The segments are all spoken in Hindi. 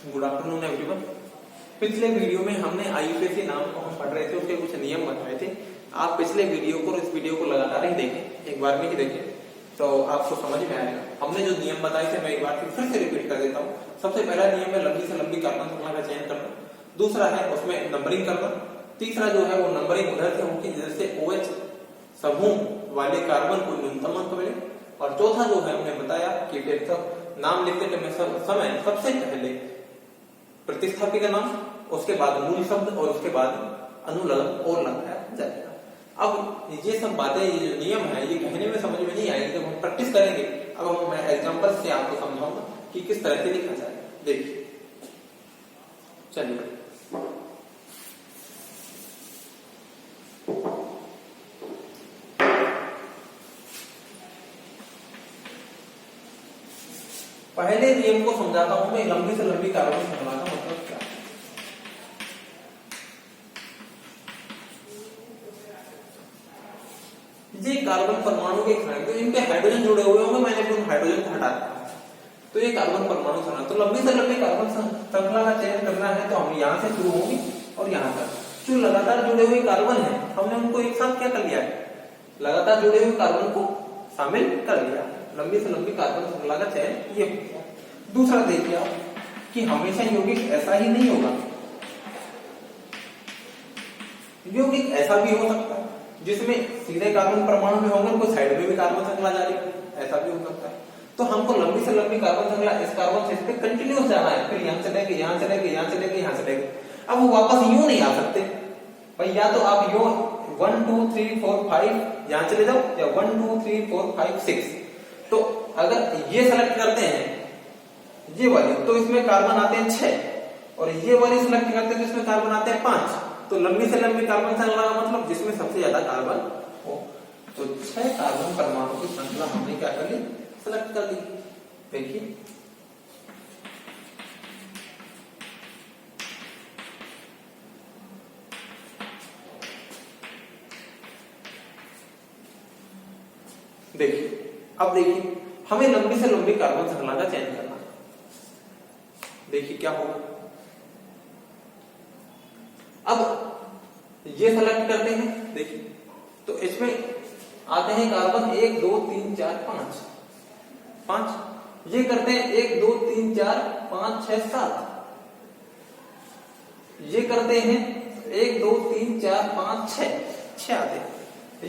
Good afternoon everyone. पिछले वीडियो में हमने आईयूपीएसी नाम को हम पढ़ रहे थे, उसके कुछ नियम बताए थे। आप पिछले वीडियो को और इस वीडियो को लगातार ही देखें, एक बार में ही देखें तो आपको समझ में आएगा। हमने जो नियम बताए थे मैं एक बार फिर से रिपीट कर देता हूँ। सबसे पहला नियम है लंबी से लंबी कार्बन श्रृंखला का चयन करना। दूसरा है उसमें नंबरिंग करना। तीसरा जो है वो नंबरिंग उधर से होगी जैसे OH समूह वाले कार्बन को न्यूनतम अंक मिले। और चौथा जो है हमने बताया कि नाम लिखते समय सबसे पहले प्रतिस्थापी का नाम, उसके बाद मूल शब्द और उसके बाद अनुलग्न और लगाया जाएगा। अब ये सब बातें, ये जो नियम है, ये कहने में समझ में नहीं आएगी, जब हम प्रैक्टिस करेंगे। अब मैं एग्जांपल से आपको समझाऊंगा कि किस तरह से लिखा जाएगा। देखिए, चलिए पहले नियम को समझाता हूं मैं। लंबी से लंबी कार्बन श्रृंखला का मतलब क्या है। ये कार्बन परमाणु के खंड, तो इनके हाइड्रोजन जुड़े हुए होंगे, मैंने उन हाइड्रोजन को हटा दिया, तो ये कार्बन परमाणु श्रृंखला। तो लंबी से लंबी कार्बन श्रृंखला का चयन करना है तो हम यहां से शुरू होंगे और यहां तक जो लगातार जुड़े हुए कार्बन है, हमने उनको एक साथ क्या कर लिया है, लगातार जुड़े हुए कार्बन को शामिल कर लिया। लंबी से लंबी कार्बन श्रृंखला का चयन ये हो गया। दूसरा देखिए आप कि हमेशा यौगिक ऐसा ही नहीं होगा, यौगिक ऐसा भी हो सकता है जिसमें सीधे कार्बन परमाणु में होंगे, कोई साइड में भी कार्बन श्रृंखला जारी है, ऐसा भी हो सकता है। तो हमको लंबी से लंबी कार्बन श्रृंखला इस कार्बन से इस पे कंटिन्यूस जाना है, फिर यहां से लेके यहां से लेके यहां से लेके यहां से लेके। अब वो वापस यूं नहीं आ सकते भाई, या तो आप यूं 1 2 3 4 5 यहां चले जाओ, या 1 2 3 4 5 6। तो अगर ये सेलेक्ट करते हैं ये वाली, तो इसमें कार्बन आते हैं 6, और ये वाली सिलेक्ट करते हैं तो इसमें कार्बन आते हैं 5। तो लंबी से लंबी कार्बन श्रृंखला का मतलब जिसमें सबसे ज्यादा कार्बन हो। तो 6 कार्बन परमाणु की श्रृंखला हमने क्या कर ली, सिलेक्ट कर ली। देखिए देखिए, अब देखिए हमें लंबी से लंबी कार्बन श्रृंखला का चयन करना। देखिए क्या होगा, अब ये सेलेक्ट करते हैं। देखिए तो इसमें आते हैं कार्बन 1 2 3 4 5। ये करते हैं 1 2 3 4 5 6 7। ये करते हैं 1 2 3 4 5 6 आते हैं।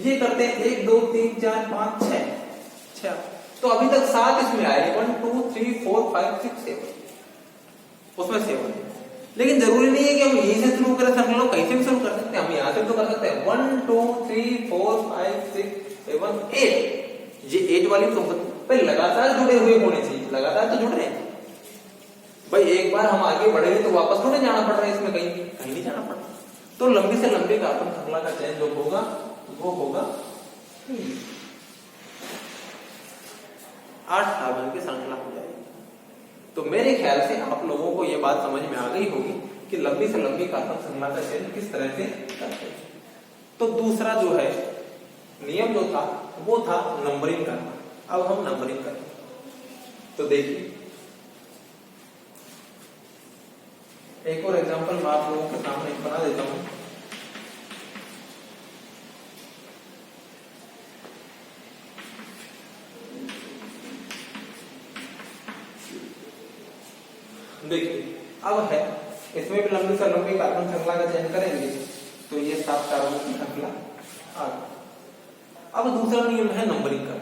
ये करते हैं 1 2 3 4 5 6। तो अभी तक 7 इसमें आए, 1 2 3 4 5 6 7, उसमें 7। लेकिन जरूरी नहीं है कि हम यहीं से शुरू करें श्रृंखला, कहीं से भी शुरू कर सकते हैं। हम यहां से तो कर सकते हैं 1 2 3 4 5 6 7 8। ये 8 वाली तो भाई लगातार जुड़े हुए होने चाहिए, लगातार तो जुड़ रहे हैं भाई। एक बार हम आगे बढ़े तो वापस थोड़े जाना पड़ रहा है, इसमें कहीं नहीं जाना पड़ रहा। तो लंबी से लंबी कार्बन श्रृंखला का चयन जो होगा वो होगा 8 कार्बन की श्रृंखला हो जाएगी। तो मेरे ख्याल से आप लोगों को यह बात समझ में आ गई होगी कि लंबी से लंबी कार्बन श्रृंखला का चयन किस तरह से करते हैं। तो दूसरा जो है नियम जो था वो था नंबरिंग करना। अब हम नंबरिंग करें तो देखिए एक और एग्जांपल मैं आप लोगों के सामने बना देता हूं। देखिए अब है इसमें भी लंबी से लंबी कार्बन श्रृंखला का चयन करेंगे तो ये 7 कार्बन की श्रृंखला आ गई। अब दूसरा नियम है नंबरिंग का।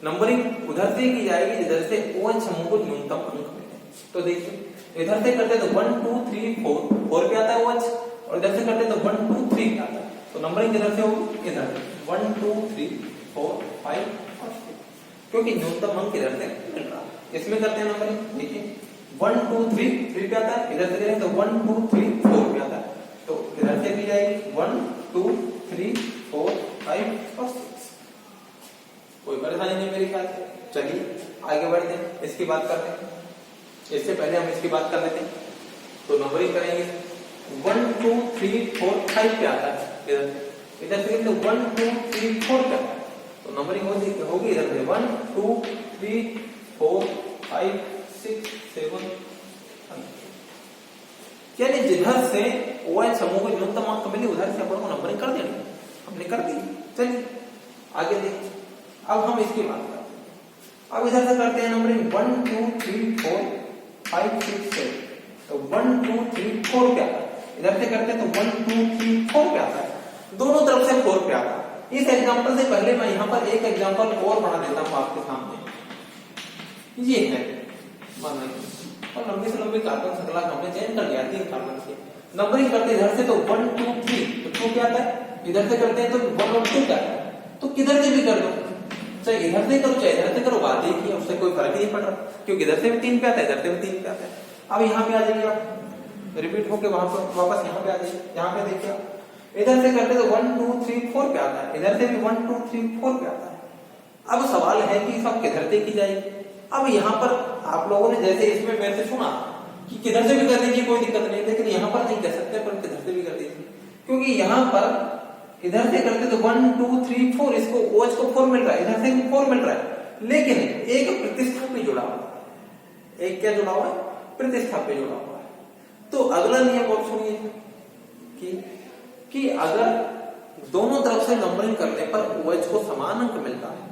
नंबरिंग उधर से की जाएगी जिधर से OH समूह को न्यूनतम अंक मिले। तो देखिए इधर से करते तो 1 2 3 4 पे आता है OH, और इधर से करते तो 1 2 3 पे आता है। तो नंबरिंग इधर से होगी, इधर 1 2 3 4 5 और 6, क्योंकि न्यूनतम अंक इधर से मिल रहा है। इसमें करते हैं नंबरिंग। देखिए 1 2 3 पे आता है, इधर से करें तो 1 2 3 4 पे आता है। तो इधर से भी जाएगी 1 2 3 4 5 और 6। कोई परेशानी नहीं मेरे ख्याल से। चलिए आगे बढ़ते हैं, इसकी बात करते हैं। इससे पहले हम इसकी बात कर लेते हैं। तो नंबरिंग करेंगे 1 2 3 4 5 पे आता है, इधर से तो 1 2 3 4 पे आता है। तो नंबरिंग होगी इधर से 1 2 3 4 5 6 7 जिधर से OH समूह को न्यूनतम अंक मिले उधर से अपन को नंबरिंग कर देनी, हमने कर दी। चलिए आगे देखिए, अब हम इसकी बात करते हैं। अब इधर से करते हैं नंबरिंग 1 2 3 4 5 6 7। तो 1 2 3 4 क्या आता है, इधर से करते हैं तो 1 2 3 4 क्या आता है, दोनों तरफ से 4 पे आता है। इस एग्जांपल से पहले मैं यहाँ पर एक एग्जांपल और बना देता हूँ आपके सामने। ये है मान लीजिए और लंबी से लंबी कार्बन श्रृंखला हमने चेंज कर लिया 3 कार्बन से। नंबरिंग करते इधर से तो 1 2 3 तो 2 क्या आता है, इधर से करते हैं तो 1 और 2 क्या आता है। तो किधर से भी कर दो, चाहे इधर से करो चाहे इधर से करो, बात एक ही है, उससे कोई फर्क नहीं पड़ रहा, क्योंकि इधर से भी 3 पे आता है इधर से भी 3 पे आता है। अब यहाँ पे आ जाइए आप, रिपीट होके वहां पर वापस यहाँ पे आ जाइए। यहाँ पे देखिए इधर से करते तो 1 2 3 4 पे आता है, इधर से भी 1 2 3 4 पे आता है। अब सवाल है कि सब किधर से की जाएगी। अब यहाँ पर आप लोगों ने जैसे इसमें मेरे से सुना कि किधर से भी कर दीजिए कोई दिक्कत नहीं, लेकिन यहाँ पर नहीं कह सकते, पर किधर से भी कर दीजिए, क्योंकि यहाँ पर इधर से करते तो 1 2 3 4 इसको OH को 4 मिल रहा है, इधर से भी 4 मिल रहा है, लेकिन एक प्रतिस्थापी जुड़ा हुआ है। एक क्या जुड़ा हुआ है, प्रतिस्थापी जुड़ा हुआ है। तो अगला नियम और सुनिए कि अगर दोनों तरफ से नंबरिंग करने पर OH को समान अंक मिलता है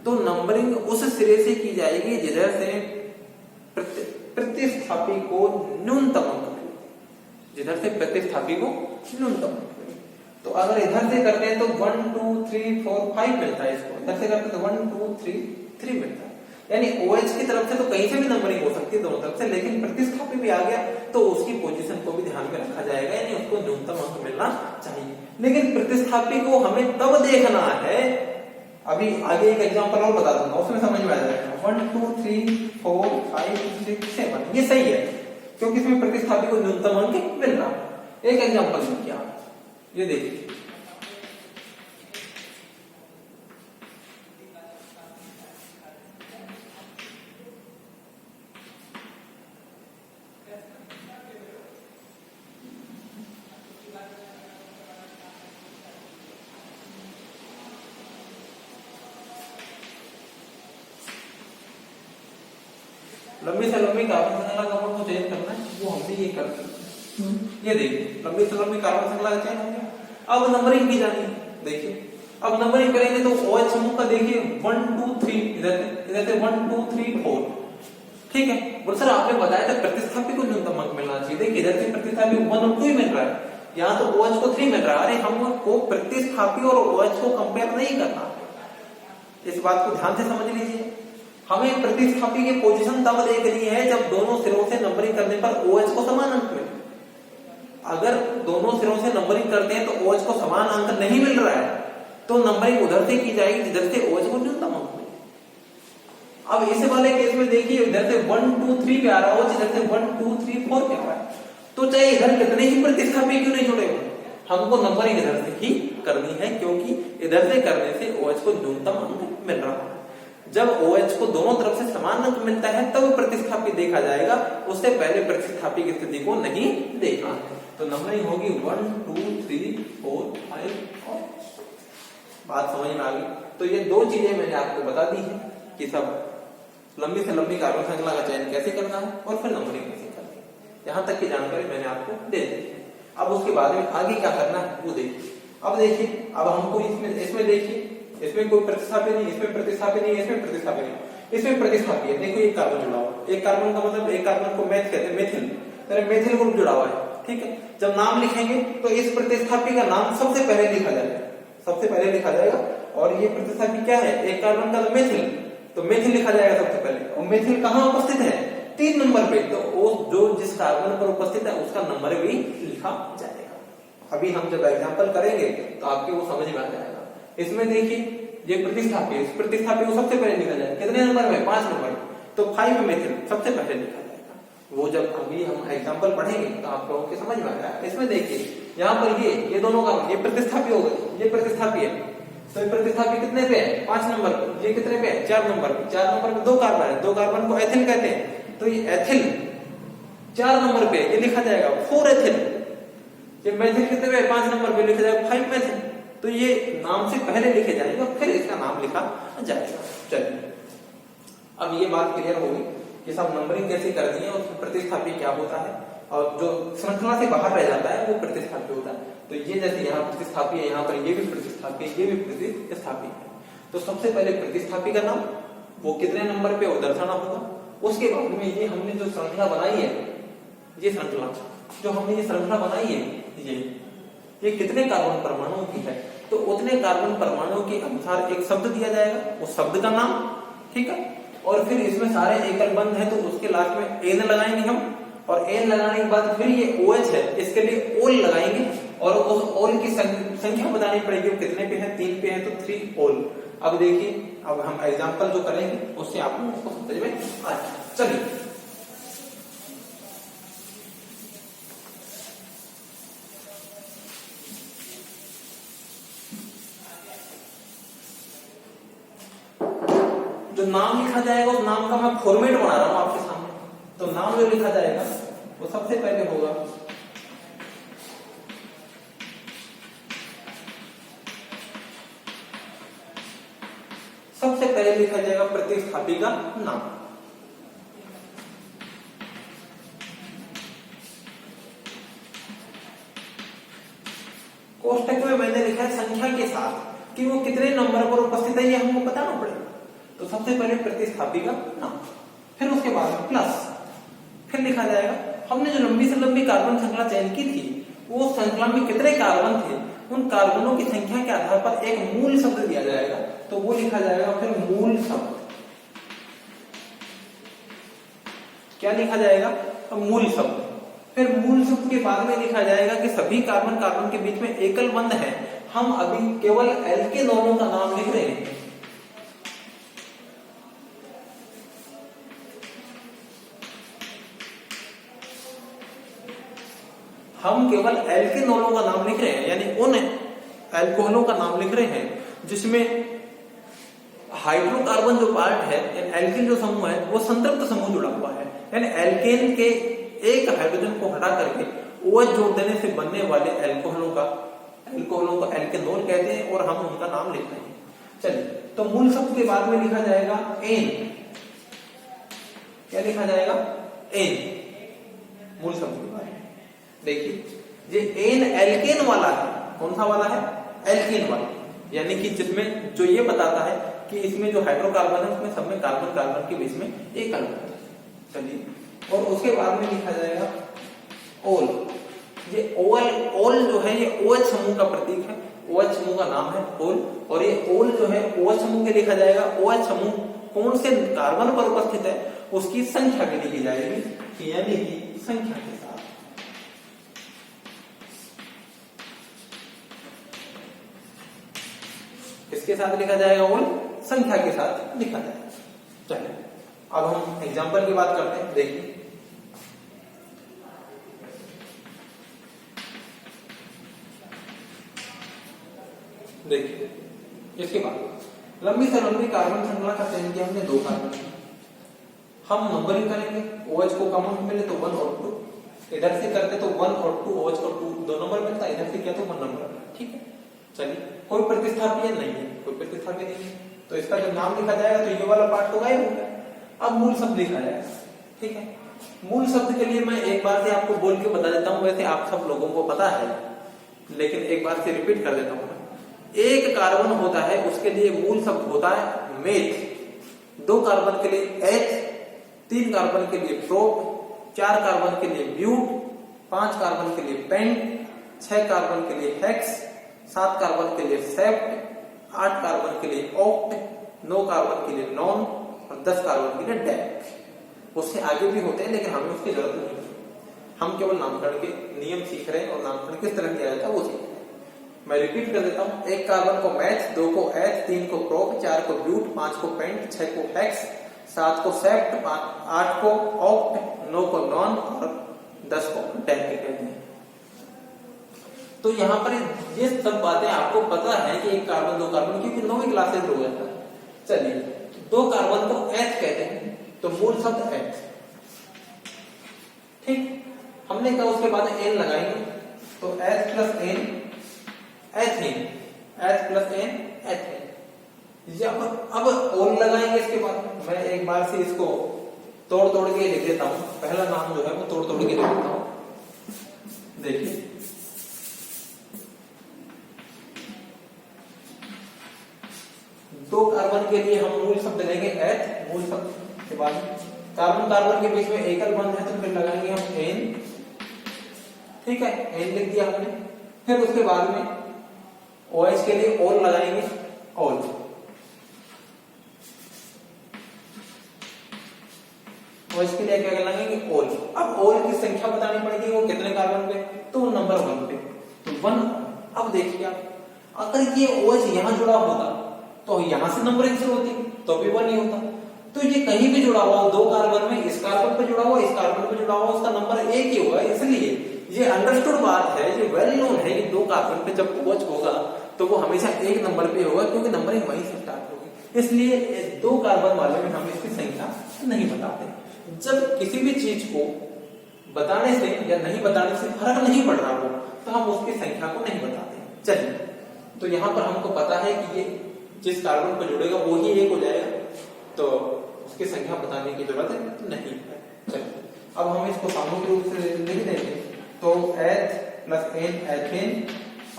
तो नंबरिंग उस सिरे से की जाएगी जिधर से प्रतिस्थापी को न्यूनतम अंक मिले, जिधर से प्रतिस्थापी को न्यूनतम अंक मिले। तो अगर इधर से करते हैं तो 1 2 3 4 5 मिलता है, इसको इधर से करते हैं तो 1 2 3 3 मिलता है। यानी OH की तरफ से तो कहीं से भी नंबरिंग हो सकती है दोनों तरफ से, लेकिन प्रतिस्थापी भी आ गया तो उसकी पोजीशन को भी ध्यान में रखा जाएगा, यानी उसको न्यूनतम अंक मिलना चाहिए। लेकिन प्रतिस्थापी को हमें तब देखना है, अभी आगे एक एग्जांपल और बता दूंगा उसमें समझ में आ जाएगा। 1 2 3 4 5 6 7 ये सही है, क्योंकि इसमें प्रतिस्थापी को न्यूनतम अंक मिल रहा है। एक एग्जांपल देखिए आप, ये देखिए लंबी से लंबी कार्बन श्रृंखला का को चेंज करना है, वो हमने ये कर दिया। ये देखिए लंबी से लंबी कार्बन श्रृंखला का चेंज हो गया। अब नंबरिंग की जानी है, देखिए अब नंबरिंग करेंगे तो OH समूह का देखिए 1 2 3 इधर से 1 2 3 4, ठीक है। बोल सर आपने बताया था प्रतिस्थापी को न्यूनतम अंक मिलना चाहिए, देखिए इधर से प्रतिस्थापी 1 और 2 ही मिल रहा है, यहाँ तो OH को 3 मिल रहा है। अरे हमको प्रतिस्थापी और OH को कंपेयर नहीं करना, इस बात को ध्यान से समझ लीजिए। हमें प्रतिस्थापी की पोजीशन तब देखनी है जब दोनों सिरों से नंबरिंग करने पर OH को समान अंक मिले। अगर दोनों सिरों से नंबरिंग करते हैं तो OH को समान अंक नहीं मिल रहा है तो नंबरिंग उधर से की जाएगी जिधर से OH को न्यूनतम अंक मिले। अब इस वाले केस में देखिए इधर से 1 2 3 पे आ रहा है, इधर से 1 2 3 4 पे आ रहा है, तो चाहे इधर कितने ही प्रतिस्थापी क्यों नहीं जुड़े हुए, हमको नंबरिंग इधर से ही करनी है, क्योंकि इधर से करने से OH को न्यूनतम अंक मिल रहा है। जब OH को दोनों तरफ से समान अंक मिलता है तब प्रतिस्थापी देखा जाएगा, उससे पहले प्रतिस्थापी की स्थिति को नहीं देखना है। तो नंबरिंग होगी 1 2 3 4 5 और बात समझ में आ गई। तो ये दो चीजें मैंने आपको बता दी है कि सब लंबी से लंबी कार्बन श्रृंखला का चयन कैसे करना है और फिर नंबरिंग कैसे करनी है, यहाँ तक की जानकारी मैंने आपको दे दी है। अब उसके बाद में आगे क्या करना है वो देखिए। अब देखिए अब हमको इसमें देखिए इसमें कोई प्रतिस्थापी नहीं, इसमें प्रतिस्थापी नहीं, इसमें प्रतिस्थापी नहीं, इसमें प्रतिस्थापी है। देखो एक कार्बन जुड़ा हुआ, एक कार्बन का मतलब एक कार्बन को मैथ कहते हैं, मेथिल, तो मेथिल ग्रुप जुड़ा हुआ है, ठीक है। जब नाम लिखेंगे तो इस प्रतिस्थापी का नाम सबसे पहले लिखा जाएगा, सबसे पहले लिखा जाएगा। और ये प्रतिस्थापी क्या है, एक कार्बन का तो मेथिल, तो मेथिल लिखा जाएगा सबसे पहले। और मेथिल कहाँ उपस्थित है, 3 नंबर पे, तो वो जो जिस कार्बन पर उपस्थित है उसका नंबर भी लिखा जाएगा। अभी हम जब एग्जाम्पल करेंगे तो आपके वो समझ में आ जाएगा। इसमें देखिए ये प्रतिस्थापी, इस प्रतिस्थापी को सबसे पहले लिखा जाएगा, कितने नंबर में, 5 नंबर, तो 5 मेथिल सबसे पहले लिखा जाएगा। वो जब अभी हम एग्जाम्पल पढ़ेंगे तो आप लोगों के समझ में आ जाएगा। इसमें देखिए यहाँ पर ये दोनों का ये प्रतिस्थापी हो गए, ये प्रतिस्थापी है, तो ये प्रतिस्थापी कितने पे है, 5 नंबर पे। ये कितने पे है, 4 नंबर पे। 4 नंबर पे 2 कार्बन है, 2 कार्बन को एथिल कहते हैं, तो ये एथिल 4 नंबर पे ये लिखा जाएगा 4 एथिल। ये मेथिल कितने पे, 5 नंबर पे लिखा जाएगा 5 मेथिल। तो ये नाम से पहले लिखे जाएंगे और फिर इसका नाम लिखा जाएगा। चलिए अब ये बात क्लियर होगी कि सब नंबरिंग कैसे कर दी है, उसमें प्रतिस्थापी क्या होता है, और जो श्रृंखला से बाहर रह जाता है वो प्रतिस्थापी होता है। तो ये जैसे यहाँ प्रतिस्थापी है, यहाँ पर ये भी प्रतिस्थापी है, ये भी प्रतिस्थापी है। तो सबसे पहले प्रतिस्थापी का नाम, वो कितने नंबर पे वो दर्शाना होगा। उसके बाद में ये हमने जो श्रृंखला बनाई है, ये श्रृंखला जो हमने ये श्रृंखला बनाई है, ये कितने कार्बन परमाणुओं की है, तो उतने कार्बन परमाणुओं के अनुसार एक शब्द दिया जाएगा, उस शब्द का नाम, ठीक है। और फिर इसमें सारे एकल बंद है तो उसके लास्ट में एन लगाएंगे हम, और एन लगाने के बाद फिर ये OH है, इसके लिए ओल लगाएंगे, और उस ओल की संख्या बतानी पड़ेगी, कितने पे है, 3 पे है तो 3 ओल। अब देखिए, अब हम एग्जांपल जो करेंगे उससे आप लोगों को समझ में आए। चलिए, जो नाम लिखा जाएगा उस नाम का मैं फॉर्मेट बना रहा हूं आपके सामने। तो नाम जो लिखा जाएगा वो सबसे पहले होगा सबसे पहले लिखा जाएगा प्रतिस्थापी का नाम। कोष्टक में मैंने लिखा है संख्या के साथ कि वो कितने नंबर पर उपस्थित है, ये हमको बताना पड़ेगा। तो सबसे पहले प्रतिस्थापी का नाम, फिर उसके बाद प्लस, फिर लिखा जाएगा हमने जो लंबी से लंबी कार्बन श्रृंखला चयन की थी, वो श्रृंखला में कितने कार्बन थे, उन कार्बनों की संख्या के आधार पर एक मूल शब्द दिया जाएगा, तो वो लिखा जाएगा फिर मूल शब्द। क्या लिखा जाएगा, मूल शब्द। फिर मूल शब्द के बाद में लिखा जाएगा कि सभी कार्बन कार्बन के बीच में एकल बंध है, हम अभी केवल एल्केनोलों का नाम लिख रहे हैं। हम केवल एल्केनोलों का नाम लिख रहे हैं, यानी उन एल्कोहलों का नाम लिख रहे हैं जिसमें हाइड्रोकार्बन जो पार्ट है, एल्केन जो समूह है, वो संतृप्त समूह जुड़ा हुआ है, यानी एल्केन के एक हाइड्रोजन को हटा करके OH जोड़ देने से बनने वाले एल्कोहलों को एल्केनोल कहते हैं, और हम उनका नाम लिख रहे हैं। चलिए, तो मूल शब्द के बाद में लिखा जाएगा एन। क्या लिखा जाएगा, एन, मूल शब्द के बाद। देखिए, ये एन एल्केन वाला है, कौन सा वाला है, एल्केन वाला, यानी कि जिसमें जो ये बताता है कि इसमें जो हाइड्रोकार्बन है उसमें सब में कार्बन कार्बन के बीच में एक अलग है। चलिए, और उसके बाद में लिखा जाएगा ओल। ये ओल जो है ये OH समूह का प्रतीक है, OH समूह का नाम है ओल, और ये ओल जो है OH समूह के लिखा जाएगा, OH समूह कौन से कार्बन पर उपस्थित है उसकी संख्या के लिखी जाएगी, यानी कि संख्या के साथ। इसके साथ लिखा जाएगा ओल, संख्या के साथ लिखा जाएगा। चलिए, अब हम एग्जाम्पल की बात करते हैं। देखिए, इसके बाद लंबी से लंबी कार्बन श्रृंखला का चयन किया हमने, 2 कार्बन। हम नंबरिंग करेंगे, OH को कॉमन मिले तो 1 और 2, इधर से करते तो 1 और 2, OH को 2 नंबर मिलता, इधर से किया तो 1 नंबर, ठीक है। चलिए, कोई प्रतिस्थापी नहीं है, कोई प्रतिस्थापी नहीं है, तो इसका जब नाम लिखा जाएगा तो ये वाला पार्ट तो गायब हो गया। अब मूल शब्द लिखा जाएगा, ठीक है। मूल शब्द के लिए मैं एक बार से आपको बोल के बता देता हूं, वैसे आप सब लोगों को पता है, लेकिन एक बार से रिपीट कर देता हूं। एक कार्बन होता है, उसके लिए मूल शब्द होता है मेथ, 2 कार्बन के लिए H, 3 कार्बन के लिए प्रोप, 4 कार्बन के लिए ब्यूट, 5 कार्बन के लिए पेंट, 6 कार्बन के लिए हेक्स, 7 कार्बन के लिए सेप्ट, 8 कार्बन के लिए ऑक्ट, 9 कार्बन के लिए नॉन, और 10 कार्बन के लिए डेक। उससे आगे भी होते हैं लेकिन हमें उसकी जरूरत नहीं है, हम केवल नामकरण के नियम सीख रहे हैं और नामकरण किस तरह किया जाता है वो सीख रहे हैं। मैं रिपीट कर देता हूं, 1 कार्बन को मैच, 2 को H, 3 को प्रोप, 4 को ब्यूट, 5 को पेंट, 6 को हेक्स, 7 को सेप्ट, 8 को ऑक्ट, 9 को नॉन, और 10 को डेक कहते हैं। तो यहाँ पर ये सब बातें आपको पता है कि 1 कार्बन 2 कार्बन, क्योंकि 9वीं क्लासेस हो जाता है। चलिए, 2 कार्बन को H कहते हैं, तो मूल शब्द H, ठीक। हमने कहा उसके बाद N लगाएंगे, तो H plus N ethane, H plus N ethane. अब ओल लगाएंगे। इसके बाद मैं एक बार से इसको तोड़ तोड़ के लिख देता हूं, पहला नाम जो है वो तोड़ तोड़ के लिख देता हूं। देखिए दो कार्बन के लिए हम मूल शब्द लेंगे एथ, मूल शब्द के बाद कार्बन कार्बन के बीच में एकल बंध है तो फिर लगाएंगे हम एन, ठीक है, एन लिख दिया हमने। फिर उसके बाद में OH के लिए ओल लगाएंगे, ओल। OH के लिए क्या लगाएंगे, ओल। अब ओल की संख्या बतानी पड़ेगी, वो कितने कार्बन पे, तो नंबर 1 पे, तो 1। अब देखिए आप, अगर ये OH यहां जुड़ा होता तो यहां से नंबरिंग शुरू होती तो भी 1 ही होता। तो ये कहीं भी जुड़ा हुआ हो, दो कार्बन में, इस कार्बन पे जुड़ा हुआ, इस कार्बन पे जुड़ा हुआ, उसका नंबर 1 ही होगा। इसलिए ये अंडरस्टूड बात है, ये वेल नोन है, ये दो कार्बन पे जब OH होगा तो वो हमेशा 1 नंबर पे होगा, क्योंकि नंबरिंग वहीं से स्टार्ट होगी। इसलिए दो कार्बन वाले में हम इसकी संख्या नहीं बताते। जब किसी भी चीज को बताने से या नहीं बताने से फर्क नहीं पड़ रहा हो तो हम उसकी संख्या को नहीं बताते। चलिए, तो यहां पर हमको पता है कि ये जिस कार्बन पर जुड़ेगा वो ही 1 हो जाएगा, तो उसकी संख्या बताने की जरूरत नहीं है। चलिए, अब हम इसको सामूहिक रूप से लिख देंगे, तो एथ प्लस एन एथेन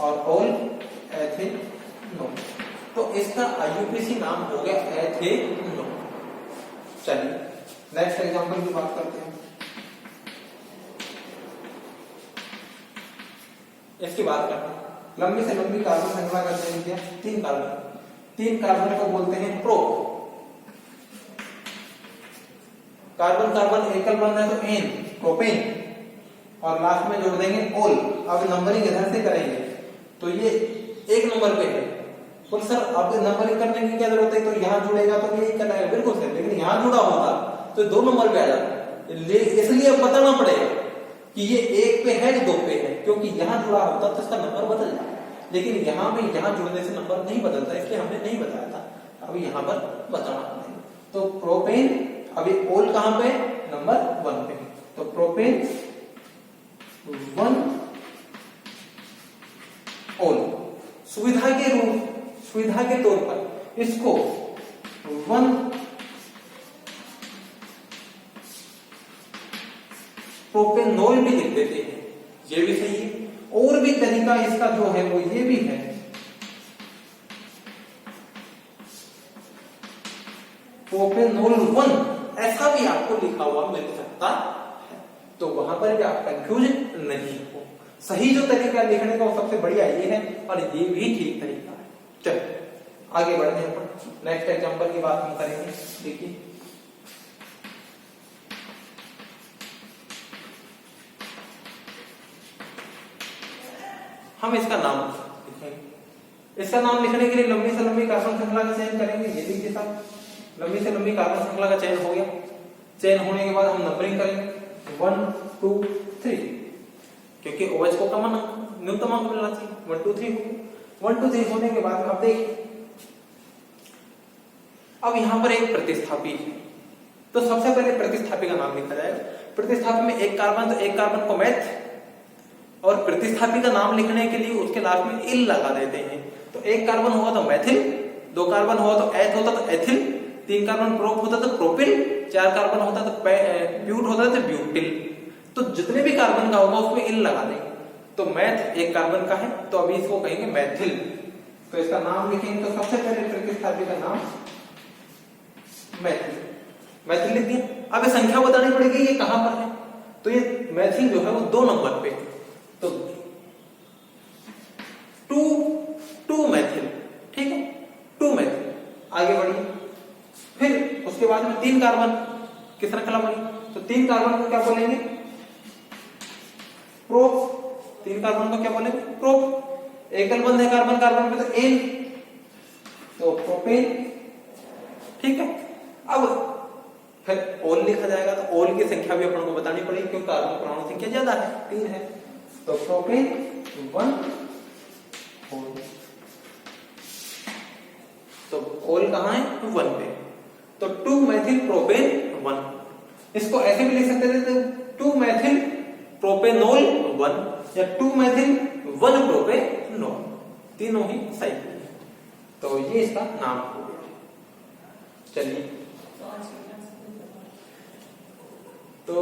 और ओल एथेनोल, तो इसका IUPAC नाम हो गया एथेनोल। चलिए नेक्स्ट एग्जांपल की बात करते हैं। इसकी बात करते हैं, लंबी से लंबी कार्बन श्रृंखला का चयन किया, 3 कार्बन, 3 कार्बन को बोलते हैं प्रो। कार्बन कार्बन एकल बंध है तो एन, प्रोपेन, और लास्ट में जोड़ देंगे ओल। अब नंबरिंग इधर से करेंगे तो ये 1 नंबर पे है, तो सर अब नंबरिंग करने की क्या जरूरत है, तो यहां जुड़ेगा तो ये कराएगा, बिल्कुल सर, लेकिन यहां जुड़ा होता तो 2 नंबर पे आ जाता। इसलिए बताना पड़ेगा कि ये 1 पे है कि 2 पे है, क्योंकि यहां जुड़ा होता तो इसका नंबर बदल जाता, लेकिन यहां में यहां जुड़ने से नंबर नहीं बदलता, इसलिए हमने नहीं बताया था। अभी यहां पर बताना पड़ेगा। तो प्रोपेन, अभी ओल कहां पे, नंबर 1 पे, तो प्रोपेन 1 ओल। सुविधा के तौर पर इसको 1 प्रोपेनोल भी लिख देते हैं, ये भी सही है। और भी तरीका इसका जो है वो ये भी है, प्रोपेनोल 1 ऐसा भी आपको लिखा हुआ मिल सकता है, तो वहां पर भी आप कंफ्यूज नहीं हो। सही जो तरीका लिखने का वो सबसे बढ़िया ये है, और ये भी ठीक तरीका है। चलिए आगे बढ़ते हैं, नेक्स्ट एग्जांपल की बात हम करेंगे। देखिए हम इसका नाम लिखेंगे। इसका नाम लिखने के लिए लंबी से लंबी कार्बन श्रृंखला का चयन करेंगे। ये देखिए साहब, लंबी से लंबी कार्बन श्रृंखला का चयन हो गया। चयन होने के बाद हम नंबरिंग करेंगे 1 2 3, क्योंकि OH को कॉमन न्यूनतम अंक मिलना चाहिए। 1 2 3 1 2 3 होने के बाद अब देखिए, अब यहां पर एक प्रतिस्थापी है, तो सबसे पहले प्रतिस्थापी का नाम लिखा जाएगा। प्रतिस्थापी में एक कार्बन, तो एक कार्बन को मेथ, और प्रतिस्थापी का नाम लिखने के लिए उसके लास्ट में इल लगा देते हैं। तो एक कार्बन हुआ तो मैथिल, 2 कार्बन हुआ तो एथ होता तो एथिल, 3 कार्बन प्रोप होता तो प्रोपिल, 4 कार्बन होता तो ब्यूट होता तो ब्यूटिल। तो जितने भी कार्बन का होगा उसमें इल लगा देंगे। तो मैथ एक कार्बन का है, तो अभी इसको कहेंगे मैथिल। तो इसका नाम लिखेंगे, तो सबसे पहले प्रतिस्थापी का नाम मैथिल, मैथिल लिख दिया। अब ये संख्या बतानी पड़ेगी ये कहां पर है, तो ये मैथिल जो है वो 2 नंबर पे, तो 2 मैथिल, ठीक है, 2 मैथिल। आगे बढ़िए, फिर उसके बाद में 3 कार्बन की श्रृंखला बनी, तो 3 कार्बन को क्या बोलेंगे, प्रोप। 3 कार्बन को क्या बोलेंगे, प्रोप। एकल बंध है कार्बन कार्बन पे तो एन, तो प्रोपेन, ठीक है। अब फिर ओल लिखा जाएगा, तो ओल की संख्या भी अपन को बतानी पड़ेगी, क्योंकि कार्बन परमाणु संख्या ज्यादा है, 3 है। तो प्रोपेन 1 ओल, तो ओल कहां है, 1 पे, तो 2 मैथिल प्रोपेन 1। इसको ऐसे भी लिख सकते थे, 2 मैथिल प्रोपेनोल 1 या 2 मैथिल 1 प्रोपेनोल, तीनों ही सही है। तो ये इसका नाम हो गया। चलिए तो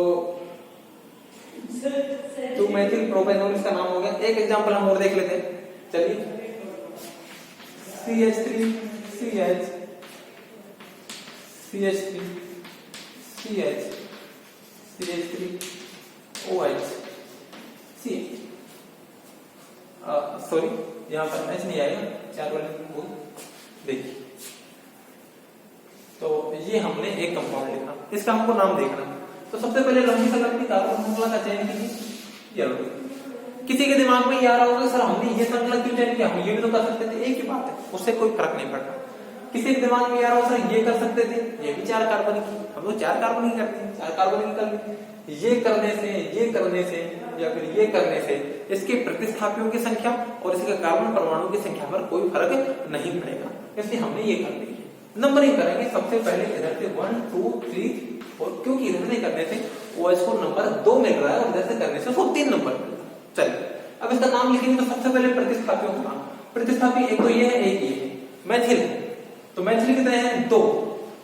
2-मेथिल प्रोपेनॉल इसका नाम हो गया। एक एग्जांपल हम और देख लेते हैं, चलिए। CH3 CH CH3 CH CH3 OH CH, sorry यहाँ पर H नहीं आएगा, 4 वाले वो देखिए। तो ये हमने एक कंपाउंड लिखा, इसका हमको नाम देखना। तो सबसे पहले लंबी से लंबी कार्बन श्रृंखला का चयन कीजिए। किसी के दिमाग में ये आ रहा होगा सर हमने ये श्रृंखला क्यों चयन किया, हम ये भी तो कर सकते थे। एक ही बात है, उससे कोई फर्क नहीं पड़ता। किसी के दिमाग में ये आ रहा हो सर ये कर सकते थे, ये भी 4 कार्बन की, हम लोग 4 कार्बन ही करते हैं, 4 कार्बन ही कर लेते। ये करने से या फिर ये करने से इसके प्रतिस्थापियों की संख्या और इसके कार्बन परमाणु की संख्या पर कोई फर्क नहीं पड़ेगा, इसलिए हमने ये कर लिया। नंबरिंग करेंगे, सबसे पहले इधर से 1 2 3 4, क्योंकि इधर से करने से OH को नंबर 2 मिल रहा है और इधर से करने से उसको 3 नंबर मिल रहा है। चलिए अब इसका नाम लिखेंगे, तो सबसे पहले प्रतिस्थापियों का नाम। प्रतिस्थापी एक तो ये है, एक ये है, मैथिल। तो मैथिल कितने हैं, 2।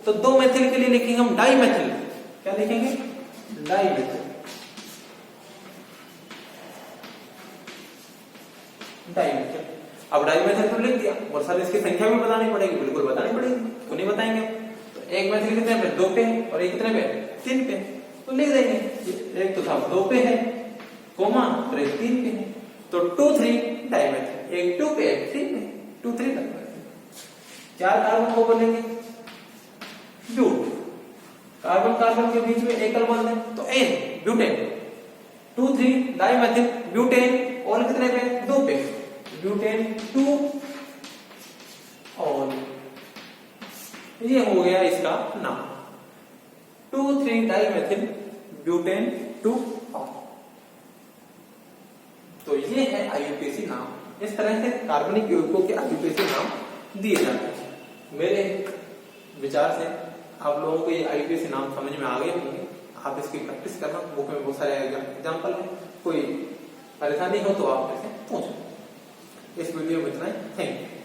तो 2 मैथिल के लिए लिखेंगे हम डाइमेथिल। क्या लिखेंगे, डाइमेथिल। डाइमेथिल। अब डाइमेथिल तो लिख दिया, और सर इसकी संख्या भी बतानी पड़ेगी, बिल्कुल बतानी पड़ेगी, क्यों नहीं बताएंगे। तो एक मैथिल कितने पे, 2 पे, और एक कितने पे, 3 पे। तो लिख देंगे, एक तो था 2 पे है, कोमा, और एक 3 पे है। तो 2 3 डाइमेथिल, एक 2 पे, एक 3 पे, 2 3 तक। 4 कार्बन को बोलेंगे ब्यूट। कार्बन कार्बन के बीच में एकल बॉन्ड है, तो N, ब्यूटेन। 2 3 डाइमेथिल ब्यूटेन, और कितने पे, 2 पे, ब्यूटेन 2 और ये हो गया इसका नाम, 2 3 डाइमेथिल ब्यूटेन 2 और। तो ये है IUPAC नाम। इस तरह से कार्बनिक यौगिकों के IUPAC नाम दिए जाते हैं। मेरे विचार से आप लोगों को ये IUPAC नाम समझ में आ गए होंगे। आप इसकी प्रैक्टिस करना, बुक में बहुत सारे एग्जाम्पल है, कोई परेशानी हो तो आप ऐसे पूछो। इस वीडियो में इतना ही, थैंक यू।